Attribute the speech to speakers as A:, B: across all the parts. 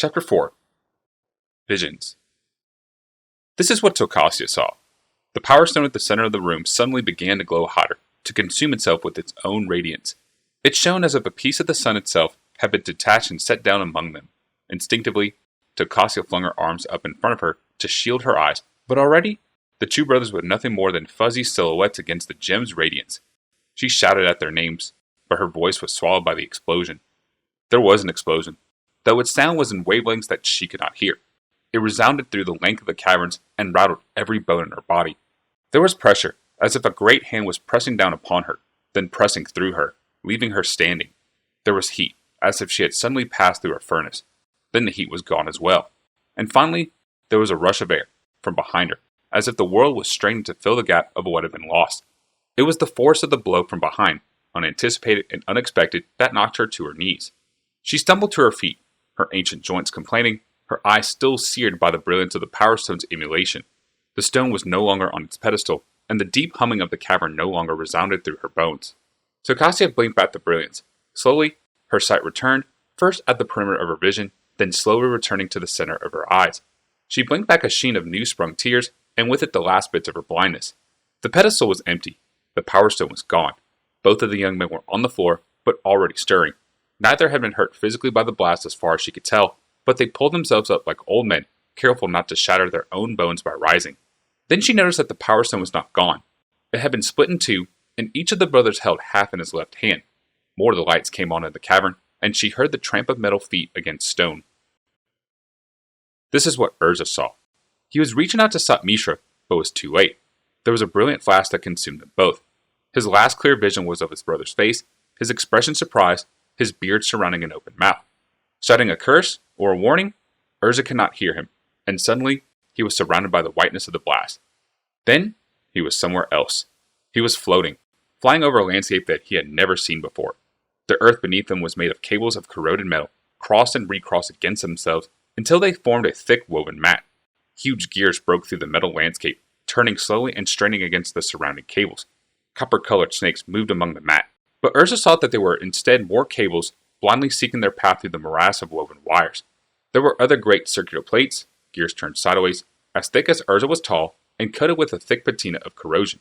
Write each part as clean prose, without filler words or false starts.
A: Chapter 4 Visions. This is what Tokasia saw. The power stone at the center of the room suddenly began to glow hotter, to consume itself with its own radiance. It shone as if a piece of the sun itself had been detached and set down among them. Instinctively, Tokasia flung her arms up in front of her to shield her eyes, but already the two brothers were nothing more than fuzzy silhouettes against the gem's radiance. She shouted at their names, but her voice was swallowed by the explosion. There was an explosion, though its sound was in wavelengths that she could not hear. It resounded through the length of the caverns and rattled every bone in her body. There was pressure, as if a great hand was pressing down upon her, then pressing through her, leaving her standing. There was heat, as if she had suddenly passed through a furnace. Then the heat was gone as well. And finally, there was a rush of air from behind her, as if the world was straining to fill the gap of what had been lost. It was the force of the blow from behind, unanticipated and unexpected, that knocked her to her knees. She stumbled to her feet, her ancient joints complaining, her eyes still seared by the brilliance of the Power Stone's emulation. The stone was no longer on its pedestal, and the deep humming of the cavern no longer resounded through her bones. Tokasia blinked back the brilliance. Slowly, her sight returned, first at the perimeter of her vision, then slowly returning to the center of her eyes. She blinked back a sheen of new-sprung tears, and with it the last bits of her blindness. The pedestal was empty. The Power Stone was gone. Both of the young men were on the floor, but already stirring. Neither had been hurt physically by the blast as far as she could tell, but they pulled themselves up like old men, careful not to shatter their own bones by rising. Then she noticed that the Power Stone was not gone. It had been split in two, and each of the brothers held half in his left hand. More of the lights came on in the cavern, and she heard the tramp of metal feet against stone. This is what Urza saw. He was reaching out to stop Mishra, but was too late. There was a brilliant flash that consumed them both. His last clear vision was of his brother's face, his expression surprised, his beard surrounding an open mouth. Shouting a curse or a warning, Urza could not hear him, and suddenly he was surrounded by the whiteness of the blast. Then he was somewhere else. He was floating, flying over a landscape that he had never seen before. The earth beneath him was made of cables of corroded metal, crossed and recrossed against themselves until they formed a thick woven mat. Huge gears broke through the metal landscape, turning slowly and straining against the surrounding cables. Copper-colored snakes moved among the mat, but Urza thought that they were instead more cables blindly seeking their path through the morass of woven wires. There were other great circular plates, gears turned sideways, as thick as Urza was tall, and coated with a thick patina of corrosion.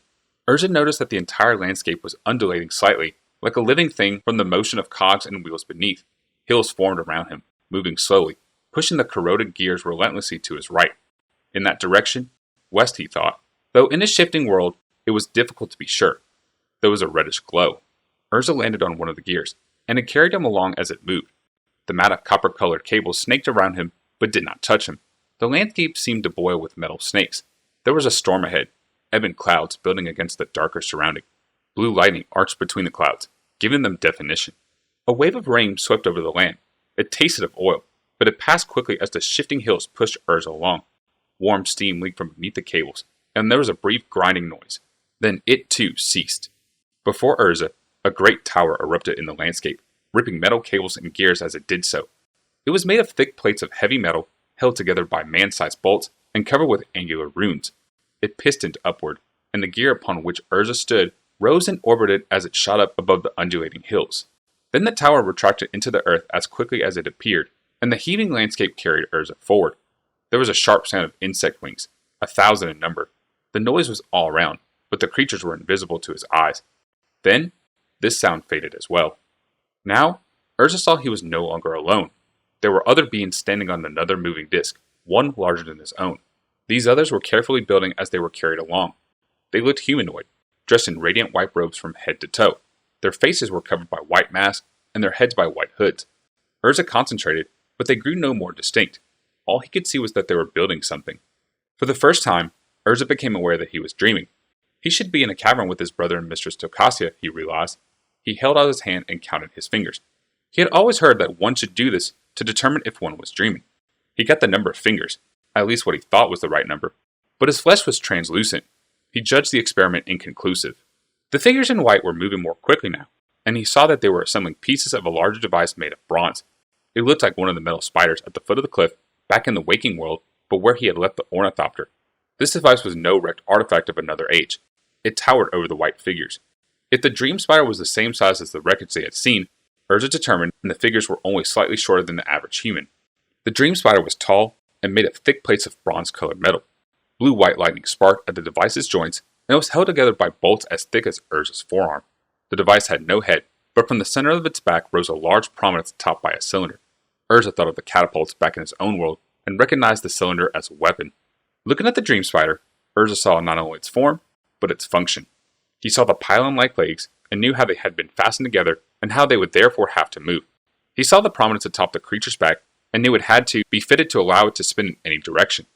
A: Urza noticed that the entire landscape was undulating slightly, like a living thing from the motion of cogs and wheels beneath. Hills formed around him, moving slowly, pushing the corroded gears relentlessly to his right. In that direction, west he thought, though in a shifting world, it was difficult to be sure. There was a reddish glow. Urza landed on one of the gears, and it carried him along as it moved. The mat of copper-colored cables snaked around him, but did not touch him. The landscape seemed to boil with metal snakes. There was a storm ahead, ebon clouds building against the darker surrounding. Blue lightning arched between the clouds, giving them definition. A wave of rain swept over the land. It tasted of oil, but it passed quickly as the shifting hills pushed Urza along. Warm steam leaked from beneath the cables, and there was a brief grinding noise. Then it too ceased. Before Urza, a great tower erupted in the landscape, ripping metal cables and gears as it did so. It was made of thick plates of heavy metal, held together by man-sized bolts, and covered with angular runes. It pistoned upward, and the gear upon which Urza stood rose and orbited as it shot up above the undulating hills. Then the tower retracted into the earth as quickly as it appeared, and the heaving landscape carried Urza forward. There was a sharp sound of insect wings, 1,000 in number. The noise was all around, but the creatures were invisible to his eyes. Then, this sound faded as well. Now, Urza saw he was no longer alone. There were other beings standing on another moving disc, one larger than his own. These others were carefully building as they were carried along. They looked humanoid, dressed in radiant white robes from head to toe. Their faces were covered by white masks, and their heads by white hoods. Urza concentrated, but they grew no more distinct. All he could see was that they were building something. For the first time, Urza became aware that he was dreaming. He should be in a cavern with his brother and Mistress Tokasia, he realized. He held out his hand and counted his fingers. He had always heard that one should do this to determine if one was dreaming. He got the number of fingers, at least what he thought was the right number, but his flesh was translucent. He judged the experiment inconclusive. The figures in white were moving more quickly now, and he saw that they were assembling pieces of a larger device made of bronze. It looked like one of the metal spiders at the foot of the cliff, back in the waking world, but where he had left the ornithopter. This device was no wrecked artifact of another age. It towered over the white figures. If the dream spider was the same size as the wreckage they had seen, Urza determined, and the figures were only slightly shorter than the average human. The dream spider was tall and made of thick plates of bronze-colored metal. Blue-white lightning sparked at the device's joints, and it was held together by bolts as thick as Urza's forearm. The device had no head, but from the center of its back rose a large prominence topped by a cylinder. Urza thought of the catapults back in his own world and recognized the cylinder as a weapon. Looking at the dream spider, Urza saw not only its form, but its function. He saw the pylon-like legs and knew how they had been fastened together and how they would therefore have to move. He saw the prominence atop the creature's back and knew it had to be fitted to allow it to spin in any direction.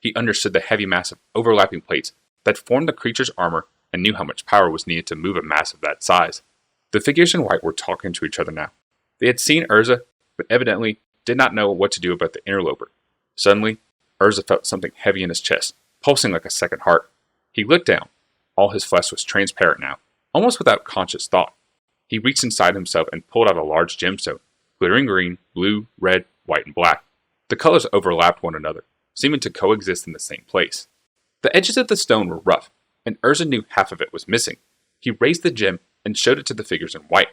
A: He understood the heavy mass of overlapping plates that formed the creature's armor and knew how much power was needed to move a mass of that size. The figures in white were talking to each other now. They had seen Urza, but evidently did not know what to do about the interloper. Suddenly, Urza felt something heavy in his chest, pulsing like a second heart. He looked down. All his flesh was transparent now, almost without conscious thought. He reached inside himself and pulled out a large gemstone, glittering green, blue, red, white, and black. The colors overlapped one another, seeming to coexist in the same place. The edges of the stone were rough, and Urza knew half of it was missing. He raised the gem and showed it to the figures in white.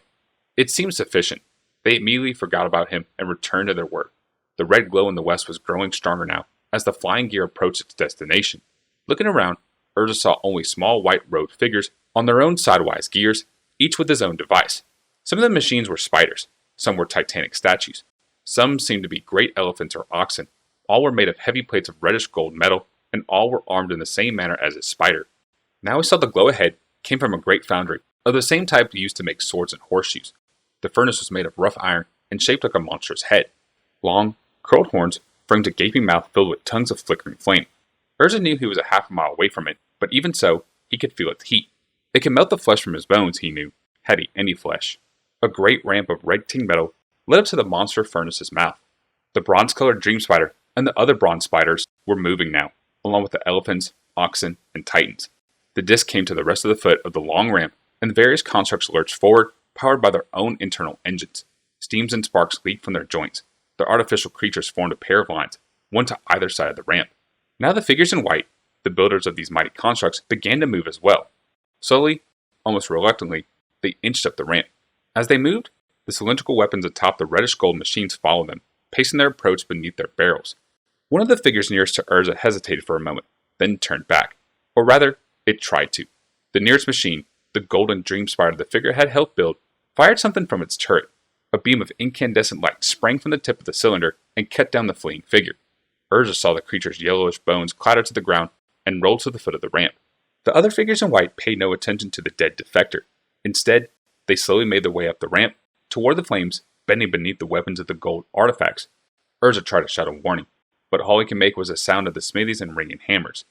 A: It seemed sufficient. They immediately forgot about him and returned to their work. The red glow in the west was growing stronger now, as the flying gear approached its destination. Looking around, Urza saw only small white robed figures on their own sidewise gears, each with his own device. Some of the machines were spiders, some were titanic statues. Some seemed to be great elephants or oxen. All were made of heavy plates of reddish gold metal, and all were armed in the same manner as his spider. Now he saw the glow ahead came from a great foundry, of the same type used to make swords and horseshoes. The furnace was made of rough iron and shaped like a monstrous head. Long, curled horns framed a gaping mouth filled with tongues of flickering flame. Urza knew he was a half a mile away from it, but even so, he could feel its heat. It could melt the flesh from his bones, he knew, had he any flesh. A great ramp of red-tinged metal led up to the monster furnace's mouth. The bronze-colored dream spider and the other bronze spiders were moving now, along with the elephants, oxen, and titans. The disc came to the rest of the foot of the long ramp, and the various constructs lurched forward, powered by their own internal engines. Steams and sparks leaked from their joints. The artificial creatures formed a pair of lines, one to either side of the ramp. Now the figures in white, the builders of these mighty constructs, began to move as well. Slowly, almost reluctantly, they inched up the ramp. As they moved, the cylindrical weapons atop the reddish gold machines followed them, pacing their approach beneath their barrels. One of the figures nearest to Urza hesitated for a moment, then turned back. Or rather, it tried to. The nearest machine, the golden dream spider the figure had helped build, fired something from its turret. A beam of incandescent light sprang from the tip of the cylinder and cut down the fleeing figure. Urza saw the creature's yellowish bones clatter to the ground and roll to the foot of the ramp. The other figures in white paid no attention to the dead defector. Instead, they slowly made their way up the ramp, toward the flames, bending beneath the weapons of the gold artifacts. Urza tried to shout a warning, but all he could make was a sound of the smithies and ringing hammers.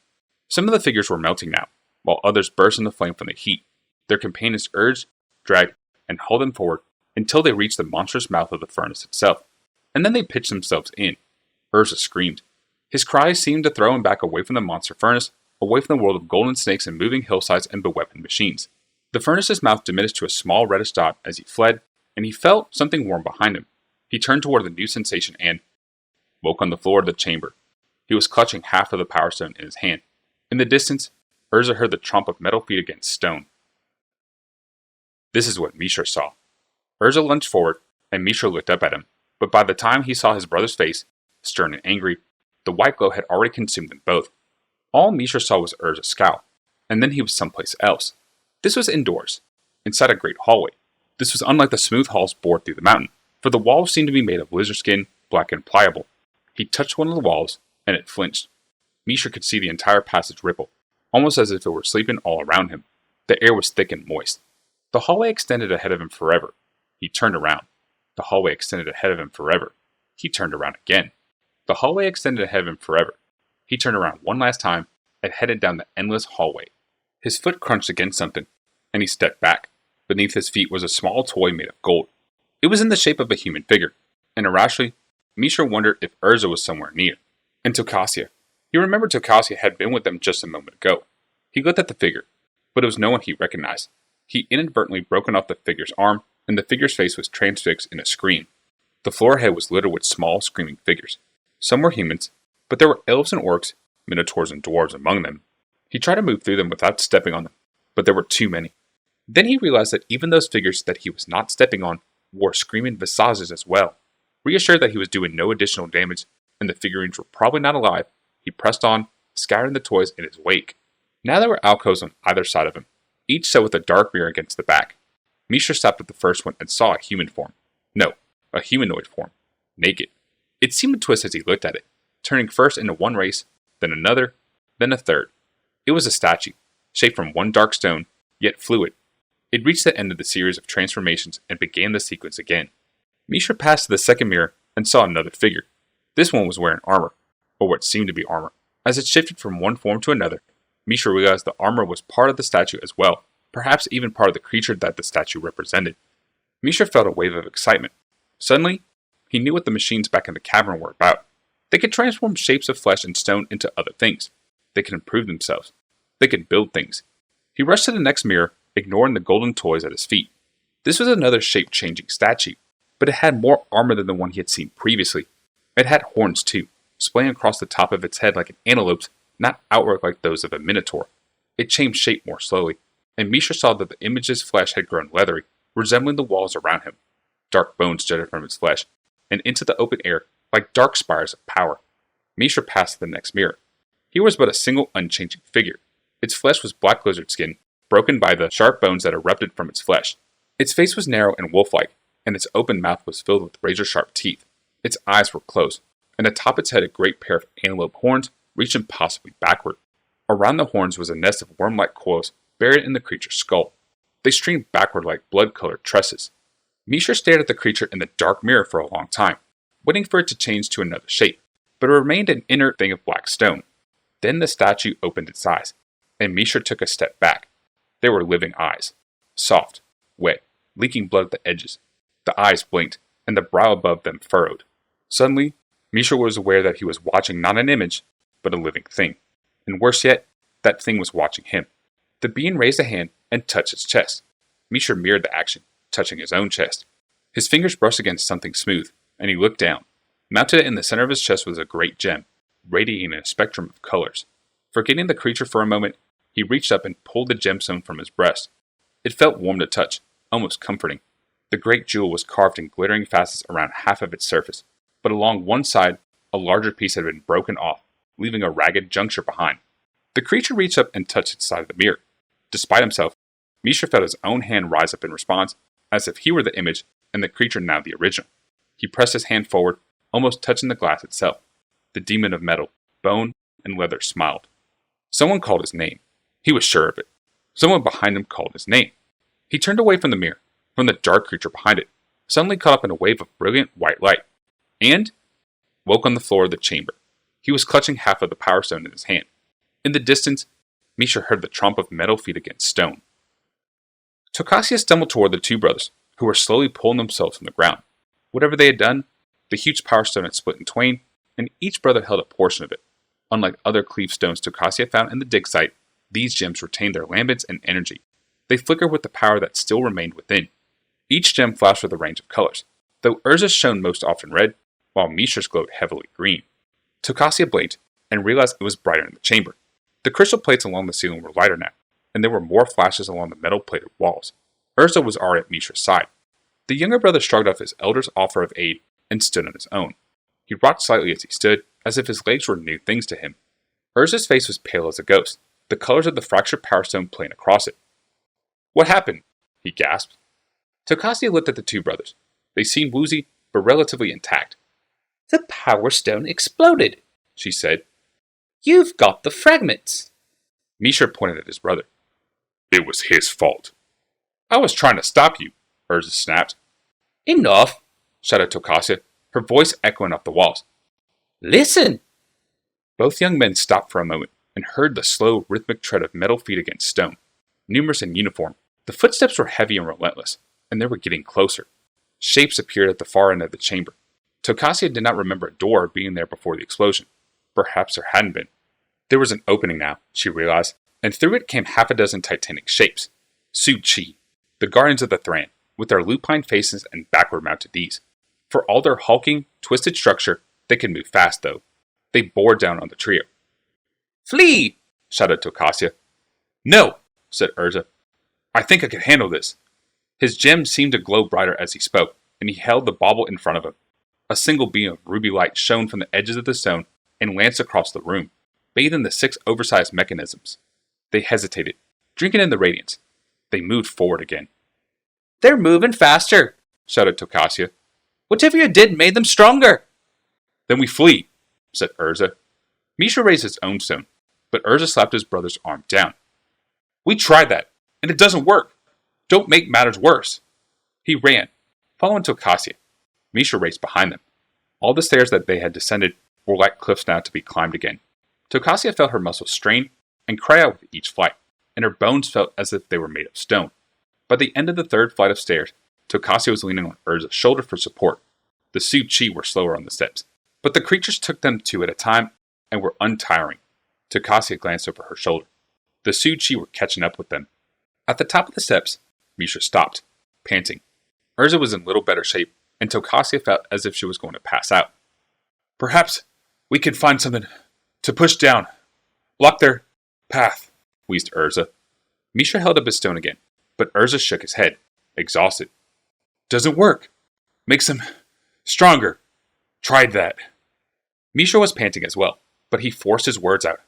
A: Some of the figures were melting now, while others burst into flame from the heat. Their companions urged, dragged, and hauled them forward until they reached the monstrous mouth of the furnace itself, and then they pitched themselves in. Urza screamed. His cries seemed to throw him back away from the monster furnace, away from the world of golden snakes and moving hillsides and beweaponed machines. The furnace's mouth diminished to a small reddish dot as he fled, and he felt something warm behind him. He turned toward the new sensation and woke on the floor of the chamber. He was clutching half of the power stone in his hand. In the distance, Urza heard the tromp of metal feet against stone. This is what Mishra saw. Urza lunged forward, and Mishra looked up at him, but by the time he saw his brother's face, stern and angry, the white glow had already consumed them both. All Mishra saw was Urza's scowl, and then he was someplace else. This was indoors, inside a great hallway. This was unlike the smooth halls bored through the mountain, for the walls seemed to be made of lizard skin, black and pliable. He touched one of the walls, and it flinched. Mishra could see the entire passage ripple, almost as if it were sleeping all around him. The air was thick and moist. The hallway extended ahead of him forever. He turned around. The hallway extended ahead of him forever. He turned around again. The hallway extended ahead of him forever. He turned around one last time and headed down the endless hallway. His foot crunched against something, and he stepped back. Beneath his feet was a small toy made of gold. It was in the shape of a human figure, and irrationally, Mishra wondered if Urza was somewhere near. And Tokasia. He remembered Tokasia had been with them just a moment ago. He looked at the figure, but it was no one he recognized. He inadvertently broken off the figure's arm, and the figure's face was transfixed in a scream. The floor ahead was littered with small, screaming figures. Some were humans, but there were elves and orcs, minotaurs and dwarves among them. He tried to move through them without stepping on them, but there were too many. Then he realized that even those figures that he was not stepping on wore screaming visages as well. Reassured that he was doing no additional damage and the figurines were probably not alive, he pressed on, scattering the toys in his wake. Now there were alcoves on either side of him, each set with a dark mirror against the back. Mishra stopped at the first one and saw a human form. No, a humanoid form. Naked. It seemed to twist as he looked at it, turning first into one race, then another, then a third. It was a statue, shaped from one dark stone, yet fluid. It reached the end of the series of transformations and began the sequence again. Mishra passed to the second mirror and saw another figure. This one was wearing armor, or what seemed to be armor. As it shifted from one form to another, Mishra realized the armor was part of the statue as well, perhaps even part of the creature that the statue represented. Mishra felt a wave of excitement. Suddenly, he knew what the machines back in the cavern were about. They could transform shapes of flesh and stone into other things. They could improve themselves. They could build things. He rushed to the next mirror, ignoring the golden toys at his feet. This was another shape-changing statue, but it had more armor than the one he had seen previously. It had horns too, splaying across the top of its head like an antelope's, not outward like those of a minotaur. It changed shape more slowly, and Mishra saw that the image's flesh had grown leathery, resembling the walls around him. Dark bones jutted from its flesh, and into the open air like dark spires of power. Mishra passed to the next mirror. Here was but a single unchanging figure. Its flesh was black lizard skin, broken by the sharp bones that erupted from its flesh. Its face was narrow and wolf-like, and its open mouth was filled with razor-sharp teeth. Its eyes were closed, and atop its head a great pair of antelope horns reached impossibly backward. Around the horns was a nest of worm-like coils buried in the creature's skull. They streamed backward like blood-colored tresses. Mishra stared at the creature in the dark mirror for a long time, waiting for it to change to another shape, but it remained an inert thing of black stone. Then the statue opened its eyes, and Mishra took a step back. They were living eyes, soft, wet, leaking blood at the edges. The eyes blinked, and the brow above them furrowed. Suddenly, Mishra was aware that he was watching not an image, but a living thing. And worse yet, that thing was watching him. The being raised a hand and touched his chest. Mishra mirrored the action, touching his own chest. His fingers brushed against something smooth, and he looked down. Mounted in the center of his chest was a great gem, radiating in a spectrum of colors. Forgetting the creature for a moment, he reached up and pulled the gemstone from his breast. It felt warm to touch, almost comforting. The great jewel was carved in glittering facets around half of its surface, but along one side, a larger piece had been broken off, leaving a ragged juncture behind. The creature reached up and touched its side of the mirror. Despite himself, Mishra felt his own hand rise up in response, as if he were the image and the creature now the original. He pressed his hand forward, almost touching the glass itself. The demon of metal, bone, and leather smiled. Someone called his name. He was sure of it. Someone behind him called his name. He turned away from the mirror, from the dark creature behind it, suddenly caught up in a wave of brilliant white light, and woke on the floor of the chamber. He was clutching half of the power stone in his hand. In the distance, Mishra heard the tromp of metal feet against stone. Tokasia stumbled toward the two brothers, who were slowly pulling themselves from the ground. Whatever they had done, the huge power stone had split in twain, and each brother held a portion of it. Unlike other cleave stones Tokasia found in the dig site, these gems retained their lambents and energy. They flickered with the power that still remained within. Each gem flashed with a range of colors, though Urza's shone most often red, while Mishra's glowed heavily green. Tokasia blinked and realized it was brighter in the chamber. The crystal plates along the ceiling were lighter now, and there were more flashes along the metal-plated walls. Urza was already at Mishra's side. The younger brother shrugged off his elder's offer of aid and stood on his own. He rocked slightly as he stood, as if his legs were new things to him. Urza's face was pale as a ghost, the colors of the fractured power stone playing across it. "What happened?" he gasped. Tokasia looked at the two brothers. They seemed woozy, but relatively intact. "The power stone exploded," she said. "You've got the fragments." Mishra pointed at his brother. "It was his fault." "I was trying to stop you," Urza snapped. "Enough," shouted Tokasia, her voice echoing off the walls. "Listen!" Both young men stopped for a moment and heard the slow, rhythmic tread of metal feet against stone. Numerous in uniform, the footsteps were heavy and relentless, and they were getting closer. Shapes appeared at the far end of the chamber. Tokasia did not remember a door being there before the explosion. Perhaps there hadn't been. There was an opening now, she realized, and through it came half a dozen titanic shapes. Su-Chi, the guardians of the Thran, with their lupine faces and backward-mounted knees. For all their hulking, twisted structure, they could move fast, though. They bore down on the trio. "Flee!" shouted Tokasia. "No!" said Urza. "I think I can handle this." His gem seemed to glow brighter as he spoke, and he held the bauble in front of him. A single beam of ruby light shone from the edges of the stone and lanced across the room, bathing the 6 oversized mechanisms. They hesitated, drinking in the radiance. They moved forward again.
B: "They're moving faster," shouted Tokasia. "Whatever you did made them stronger."
A: "Then we flee," said Urza. Misha raised his own stone, but Urza slapped his brother's arm down. "We tried that, and it doesn't work. Don't make matters worse." He ran, following Tokasia. Misha raced behind them. All the stairs that they had descended were like cliffs now to be climbed again. Tokasia felt her muscles strain and cry out with each flight, and her bones felt as if they were made of stone. By the end of the 3rd flight of stairs, Tokasia was leaning on Urza's shoulder for support. The Su-Chi were slower on the steps, but the creatures took them 2 at a time and were untiring. Tokasia glanced over her shoulder. The Su-Chi were catching up with them. At the top of the steps, Misha stopped, panting. Urza was in little better shape, and Tokasia felt as if she was going to pass out. "Perhaps we can find something to push down. Block their path," wheezed Urza. Misha held up his stone again, but Urza shook his head, exhausted. "Doesn't work. Makes them stronger. Tried that." Misha was panting as well, but he forced his words out.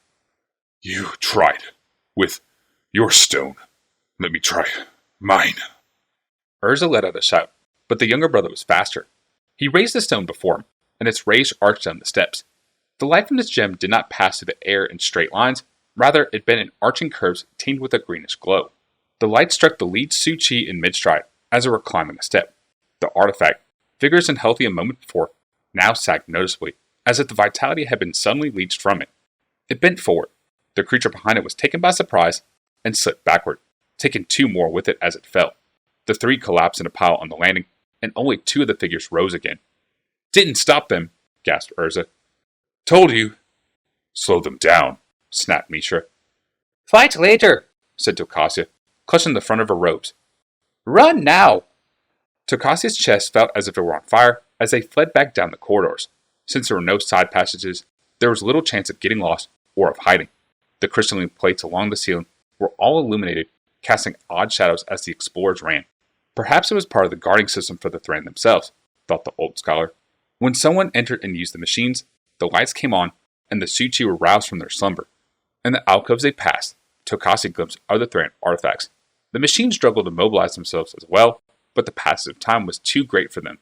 A: "You tried with your stone. Let me try mine." Urza let out a shout, but the younger brother was faster. He raised the stone before him, and its rays arched down the steps. The light from this gem did not pass through the air in straight lines, rather it bent in arching curves tinged with a greenish glow. The light struck the lead Su-Chi in mid-stride as it were climbing a step. The artifact, vigorous and healthy a moment before, now sagged noticeably, as if the vitality had been suddenly leached from it. It bent forward. The creature behind it was taken by surprise and slipped backward, taking 2 more with it as it fell. The 3 collapsed in a pile on the landing, and only 2 of the figures rose again. "Didn't stop them," gasped Urza. "Told you." "Slow them down," snapped Misha.
B: "Fight later,"
A: said Tokasia, clutching the front of her robes.
B: "Run now."
A: Tokasia's chest felt as if it were on fire as they fled back down the corridors. Since there were no side passages, there was little chance of getting lost or of hiding. The crystalline plates along the ceiling were all illuminated, casting odd shadows as the explorers ran. Perhaps it was part of the guarding system for the Thran themselves, thought the old scholar. When someone entered and used the machines, the lights came on, and the Su-Chi were roused from their slumber. In the alcoves they passed, Tokasia glimpsed other Thran artifacts. The machines struggled to mobilize themselves as well, but the passage of time was too great for them.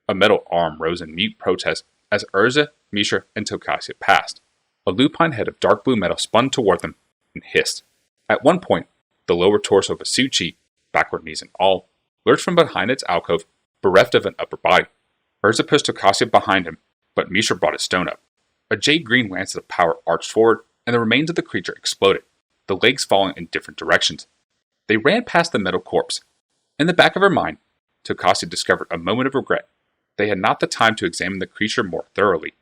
A: A metal arm rose in mute protest as Urza, Misha, and Tokasia passed. A lupine head of dark blue metal spun toward them and hissed. At one point, the lower torso of a Su-Chi, backward knees and all, lurched from behind its alcove, bereft of an upper body. Urza pushed Tokasia behind him, but Misha brought his stone up. A jade-green lance of power arched forward, and the remains of the creature exploded, the legs falling in different directions. They ran past the metal corpse. In the back of her mind, Tokasia discovered a moment of regret. They had not the time to examine the creature more thoroughly.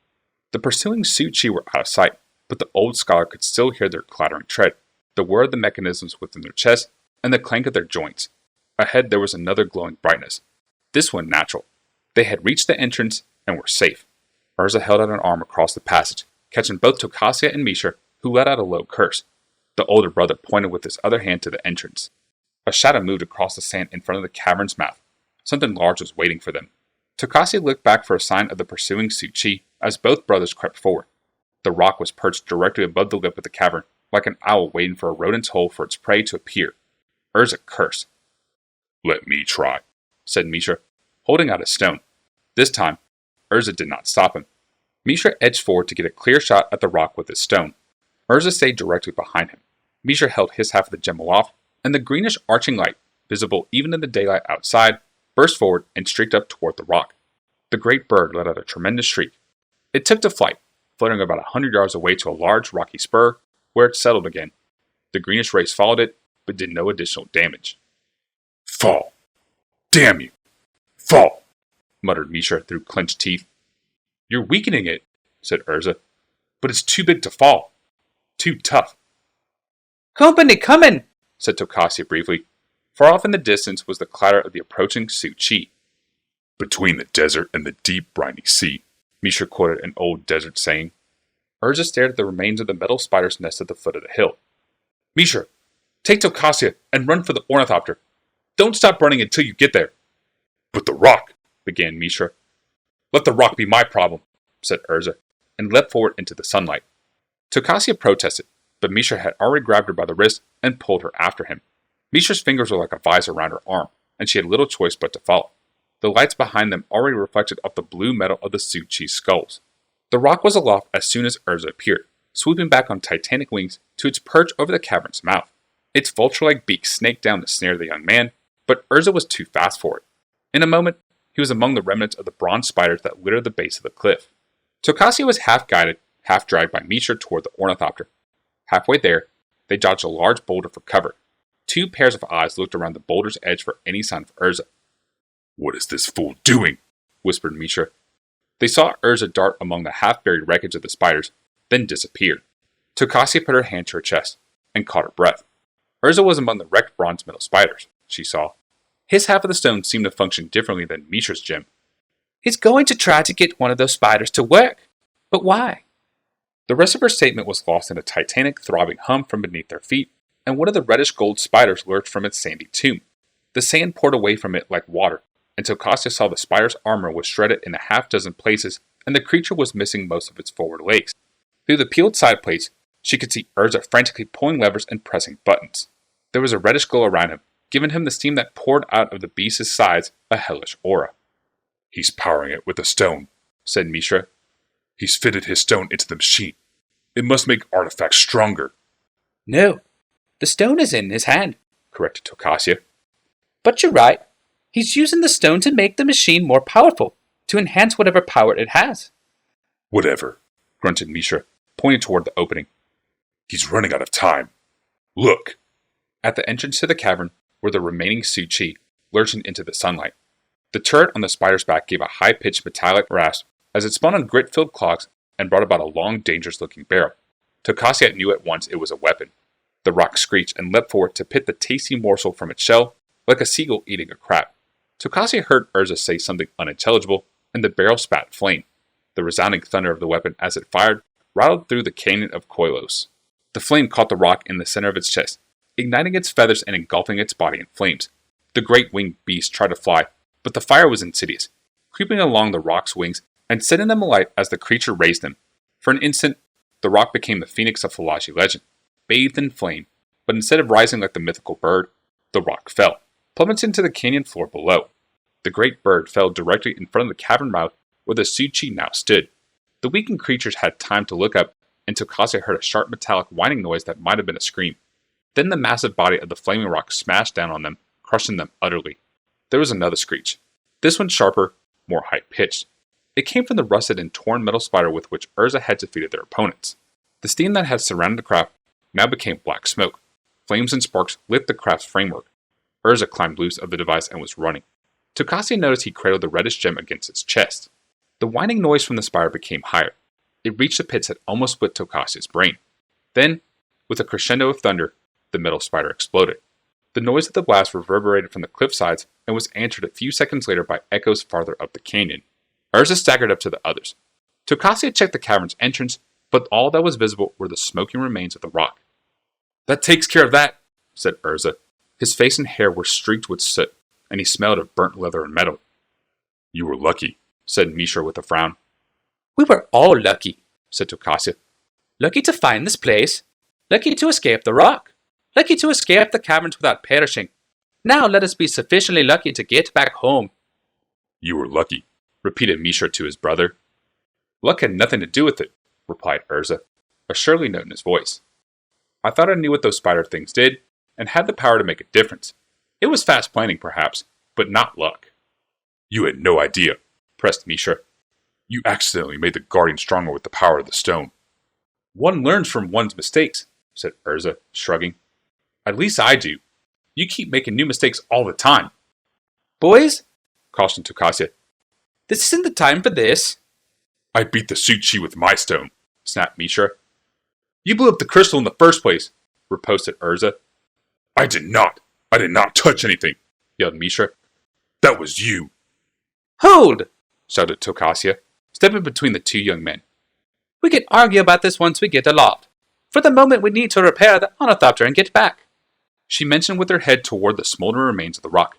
A: The pursuing Su-Chi were out of sight, but the old scholar could still hear their clattering tread, the whir of the mechanisms within their chest, and the clank of their joints. Ahead there was another glowing brightness. This one natural. They had reached the entrance and were safe. Urza held out an arm across the passage, catching both Tokasia and Misha, who let out a low curse. The older brother pointed with his other hand to the entrance. A shadow moved across the sand in front of the cavern's mouth. Something large was waiting for them. Tokasia looked back for a sign of the pursuing Su-Chi as both brothers crept forward. The rock was perched directly above the lip of the cavern, like an owl waiting for a rodent's hole for its prey to appear. Urza cursed. "Let me try," said Misha, holding out a stone. This time, Urza did not stop him. Misha edged forward to get a clear shot at the rock with his stone. Urza stayed directly behind him. Misha held his half of the gem aloft, and the greenish arching light, visible even in the daylight outside, burst forward and streaked up toward the rock. The great bird let out a tremendous shriek. It took to flight, fluttering about 100 yards away to a large rocky spur, where it settled again. The greenish rays followed it, but did no additional damage. "Fall! Damn you! Fall!" muttered Misha through clenched teeth. "You're weakening it," said Urza. "But it's too big to fall. Too tough."
B: "Company coming,"
A: said Tokasia briefly. Far off in the distance was the clatter of the approaching Su-Chi. "Between the desert and the deep briny sea," Misha quoted an old desert saying. Urza stared at the remains of the metal spider's nest at the foot of the hill. "Misha, take Tokasia and run for the ornithopter. Don't stop running until you get there." "But the rock," began Misha. Let the rock be my problem, said Urza, and leapt forward into the sunlight. Tokasia protested, but Mishra had already grabbed her by the wrist and pulled her after him. Mishra's fingers were like a vice around her arm, and she had little choice but to follow. The lights behind them already reflected off the blue metal of the Su-Chi's skulls. The rock was aloft as soon as Urza appeared, swooping back on titanic wings to its perch over the cavern's mouth. Its vulture-like beak snaked down to snare the young man, but Urza was too fast for it. In a moment, he was among the remnants of the bronze spiders that littered the base of the cliff. Tokasia was half-guided, half-dragged by Mishra toward the ornithopter. Halfway there, they dodged a large boulder for cover. 2 pairs of eyes looked around the boulder's edge for any sign of Urza. "What is this fool doing?" whispered Mishra. They saw Urza dart among the half-buried wreckage of the spiders, then disappeared. Tokasia put her hand to her chest and caught her breath. Urza was among the wrecked bronze metal spiders, she saw. His half of the stone seemed to function differently than Mishra's gem.
B: He's going to try to get one of those spiders to work. But why?
A: The rest of her statement was lost in a titanic, throbbing hum from beneath their feet, and one of the reddish-gold spiders lurched from its sandy tomb. The sand poured away from it like water, and Tokasia saw the spider's armor was shredded in a half-dozen places, and the creature was missing most of its forward legs. Through the peeled side plates, she could see Urza frantically pulling levers and pressing buttons. There was a reddish glow around him, giving him the steam that poured out of the beast's sides a hellish aura. "He's powering it with a stone," said Mishra. "He's fitted his stone into the machine. It must make artifacts stronger."
B: "No, the stone is in his hand,"
A: corrected Tokasia.
B: "But you're right. He's using the stone to make the machine more powerful, to enhance whatever power it has."
A: "Whatever," grunted Mishra, pointing toward the opening. "He's running out of time. Look!" At the entrance to the cavern were the remaining Su-Chi, lurching into the sunlight. The turret on the spider's back gave a high-pitched metallic rasp as it spun on grit-filled clogs and brought about a long, dangerous-looking barrel. Tokasia knew at once it was a weapon. The rock screeched and leapt forward to pick the tasty morsel from its shell, like a seagull eating a crab. Tokasia heard Urza say something unintelligible, and the barrel spat flame. The resounding thunder of the weapon as it fired rattled through the canyon of Koilos. The flame caught the rock in the center of its chest, igniting its feathers and engulfing its body in flames. The great winged beast tried to fly, but the fire was insidious, creeping along the rock's wings and setting them alight as the creature raised them. For an instant, the rock became the phoenix of Falaji legend, bathed in flame, but instead of rising like the mythical bird, the rock fell, plummeting to the canyon floor below. The great bird fell directly in front of the cavern mouth where the Su-Chi now stood. The weakened creatures had time to look up, and Tokasia heard a sharp metallic whining noise that might have been a scream. Then the massive body of the flaming rock smashed down on them, crushing them utterly. There was another screech, this one sharper, more high-pitched. It came from the rusted and torn metal spider with which Urza had defeated their opponents. The steam that had surrounded the craft now became black smoke. Flames and sparks lit the craft's framework. Urza climbed loose of the device and was running. Tokasia noticed he cradled the reddish gem against its chest. The whining noise from the spire became higher. It reached the pits that almost split Tokasia's brain. Then, with a crescendo of thunder, the metal spider exploded. The noise of the blast reverberated from the cliff sides and was answered a few seconds later by echoes farther up the canyon. Urza staggered up to the others. Tokasia checked the cavern's entrance, but all that was visible were the smoking remains of the rock. "That takes care of that," said Urza. His face and hair were streaked with soot, and he smelled of burnt leather and metal. "You were lucky," said Mishra with a frown.
B: "We were all lucky," said Tokasia. "Lucky to find this place. Lucky to escape the rock. Lucky to escape the caverns without perishing. Now let us be sufficiently lucky to get back home."
A: "You were lucky," repeated Mishra to his brother. "Luck had nothing to do with it," replied Urza, a surly note in his voice. "I thought I knew what those spider things did, and had the power to make a difference. It was fast planning, perhaps, but not luck." "You had no idea," pressed Mishra. "You accidentally made the guardian stronger with the power of the stone." "One learns from one's mistakes," said Urza, shrugging. "At least I do. You keep making new mistakes all the time."
B: "Boys,"
A: cautioned Tokasia,
B: "this isn't the time for this."
A: "I beat the Su-Chi with my stone," snapped Mishra. "You blew up the crystal in the first place," riposted Urza. I did not touch anything," yelled Mishra. "That was you."
B: "Hold!"
A: shouted Tokasia, stepping between the 2 young men.
B: "We can argue about this once we get aloft. For the moment we need to repair the ornithopter and get back."
A: She mentioned with her head toward the smoldering remains of the rock.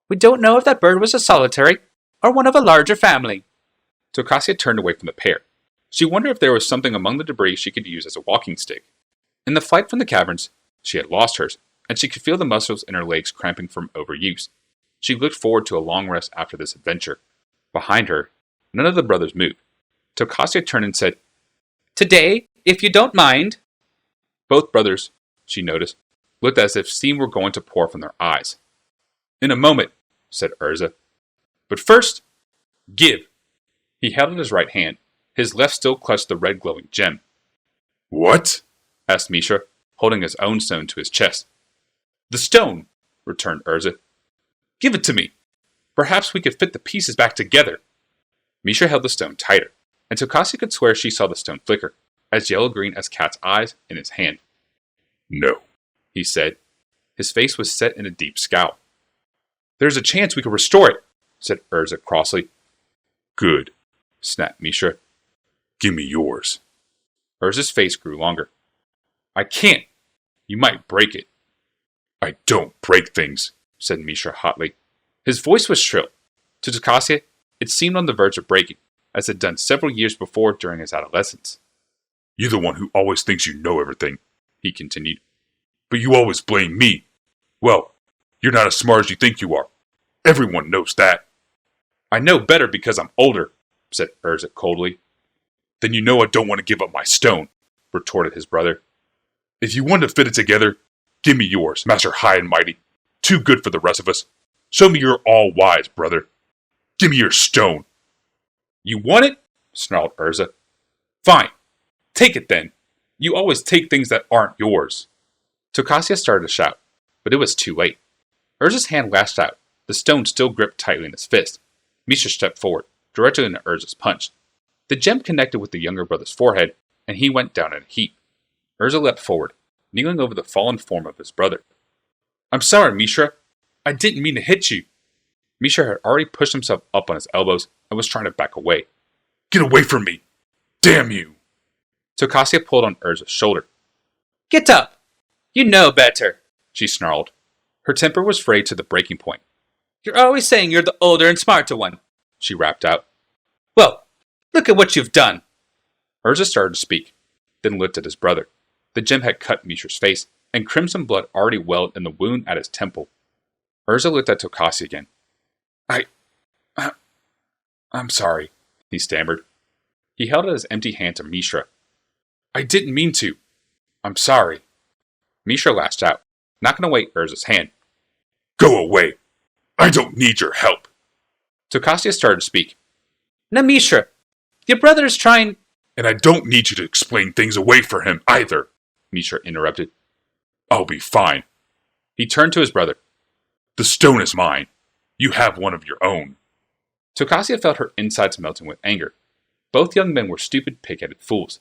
B: "We don't know if that bird was a solitary, or one of a larger family."
A: Tokasia turned away from the pair. She wondered if there was something among the debris she could use as a walking stick. In the flight from the caverns, she had lost hers, and she could feel the muscles in her legs cramping from overuse. She looked forward to a long rest after this adventure. Behind her, none of the brothers moved. Tokasia turned and said,
B: "Today, if you don't mind."
A: Both brothers, she noticed, looked as if steam were going to pour from their eyes. "In a moment," said Urza. "But first, give." He held out his right hand. His left still clutched the red glowing gem. "What?" asked Mishra, holding his own stone to his chest. "The stone," returned Urza. "Give it to me. Perhaps we could fit the pieces back together." Mishra held the stone tighter, and Tokasia could swear she saw the stone flicker, as yellow-green as Cat's eyes, in his hand. "No," he said. His face was set in a deep scowl. "There's a chance we could restore it," said Urza crossly. "Good," snapped Mishra. "Give me yours." Urza's face grew longer. "I can't. You might break it." "I don't break things," said Mishra hotly. His voice was shrill. To Tokasia, it seemed on the verge of breaking, as it had done several years before during his adolescence. "You're the one who always thinks you know everything," he continued. "But you always blame me. Well, you're not as smart as you think you are. Everyone knows that." "I know better because I'm older," said Urza coldly. "Then you know I don't want to give up my stone," retorted his brother. "If you want to fit it together, give me yours, Master High and Mighty. Too good for the rest of us. Show me you're all wise, brother. Give me your stone." "You want it?" snarled Urza. "Fine. Take it then. You always take things that aren't yours." Tokasia started to shout, but it was too late. Urza's hand lashed out, the stone still gripped tightly in his fist. Mishra stepped forward, directly into Urza's punch. The gem connected with the younger brother's forehead, and he went down in a heap. Urza leapt forward, kneeling over the fallen form of his brother. "I'm sorry, Mishra. I didn't mean to hit you." Mishra had already pushed himself up on his elbows and was trying to back away. "Get away from me! Damn you!" Tokasia pulled on Urza's shoulder.
B: "Get up! You know better,"
A: she snarled. Her temper was frayed to the breaking point.
B: "You're always saying you're the older and smarter one,"
A: she rapped out.
B: "Well, look at what you've done."
A: Urza started to speak, then looked at his brother. The gem had cut Mishra's face, and crimson blood already welled in the wound at his temple. Urza looked at Tokasia again. I'm sorry," he stammered. He held out his empty hand to Mishra. "I didn't mean to. I'm sorry." Mishra lashed out, knocking away Urza's hand. "Go away! I don't need your help." Tokasia started to speak.
B: "Now, Mishra, your brother is trying—"
A: "And I don't need you to explain things away for him either," Mishra interrupted. "I'll be fine." He turned to his brother. "The stone is mine. You have one of your own." Tokasia felt her insides melting with anger. Both young men were stupid, pig-headed fools.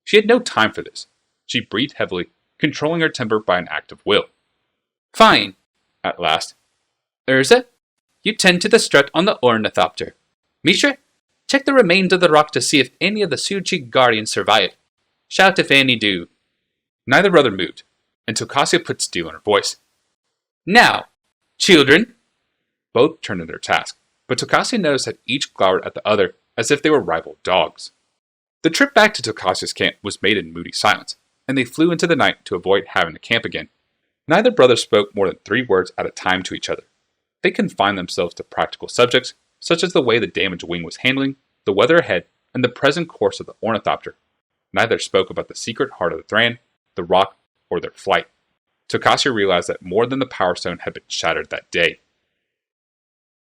A: She had no time for this. She breathed heavily, controlling her temper by an act of will.
B: "Fine,"
A: at last.
B: "Urza, you tend to the strut on the ornithopter. Mishra, check the remains of the rock to see if any of the Suji guardians survive. Shout if any do."
A: Neither brother moved, and Tokasia put steel in her voice.
B: "Now, children."
A: Both turned to their task, but Tokasia noticed that each glowered at the other as if they were rival dogs. The trip back to Tokasia's camp was made in moody silence, and they flew into the night to avoid having to camp again. Neither brother spoke more than 3 words at a time to each other. They confined themselves to practical subjects, such as the way the damaged wing was handling, the weather ahead, and the present course of the ornithopter. Neither spoke about the secret heart of the Thran, the rock, or their flight. Tokasia realized that more than the Power Stone had been shattered that day.